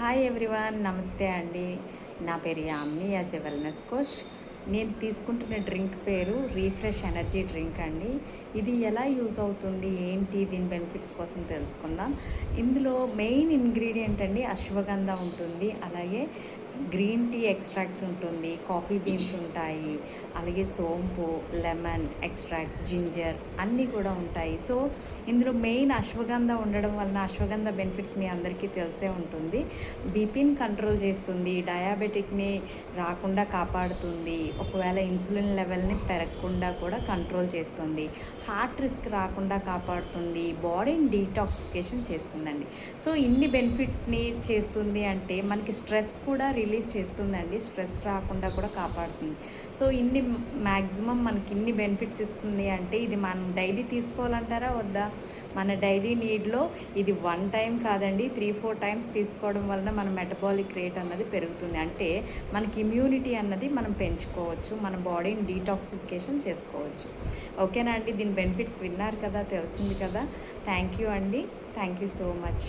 Hi everyone, నమస్తే అండి. నా పేరు Yamini, as a wellness coach. నేను తీసుకుంటున్న డ్రింక్ పేరు రీఫ్రెష్ ఎనర్జీ డ్రింక్ అండి. ఇది ఎలా యూజ్ అవుతుంది, ఏంటి, దీని బెనిఫిట్స్ కోసం తెలుసుకుందాం. ఇందులో మెయిన్ ఇంగ్రీడియంట్ అండి అశ్వగంధ ఉంటుంది, అలాగే గ్రీన్ టీ ఎక్స్ట్రాక్ట్స్ ఉంటుంది, కాఫీ బీన్స్ ఉంటాయి, అలాగే సోంపు, లెమన్ ఎక్స్ట్రాక్ట్స్, జింజర్ అన్నీ కూడా ఉంటాయి. సో ఇందులో మెయిన్ అశ్వగంధ ఉండడం వలన అశ్వగంధ బెనిఫిట్స్ మీ అందరికీ తెలిసే ఉంటుంది. బీపీని కంట్రోల్ చేస్తుంది, డయాబెటిక్ని రాకుండా కాపాడుతుంది, ఒకవేళ ఇన్సులిన్ లెవెల్ని పెరగకుండా కూడా కంట్రోల్ చేస్తుంది, హార్ట్ రిస్క్ రాకుండా కాపాడుతుంది, బాడీని డీటాక్సిఫికేషన్ చేస్తుందండి. సో ఇన్ని బెనిఫిట్స్ని చేస్తుంది అంటే మనకి స్ట్రెస్ కూడా రిలీఫ్ చేస్తుందండి, స్ట్రెస్ రాకుండా కూడా కాపాడుతుంది. సో ఇన్ని మ్యాక్సిమం మనకి ఇన్ని బెనిఫిట్స్ ఇస్తుంది అంటే ఇది మనం డైలీ తీసుకోవాలంటారా వద్దా? మన డైలీ నీడ్లో ఇది 1 టైం కాదండి, 3-4 టైమ్స్ తీసుకోవడం వలన మన మెటబాలిక్ రేట్ అన్నది పెరుగుతుంది. అంటే మనకి ఇమ్యూనిటీ అన్నది మనం పెంచుకోవచ్చు, మన బాడీని డీటాక్సిఫికేషన్ చేసుకోవచ్చు. ఓకేనా అండి? దీని బెనిఫిట్స్ విన్నారు కదా, తెలిసింది కదా. థ్యాంక్ యూ అండి, థ్యాంక్ యూ సో మచ్.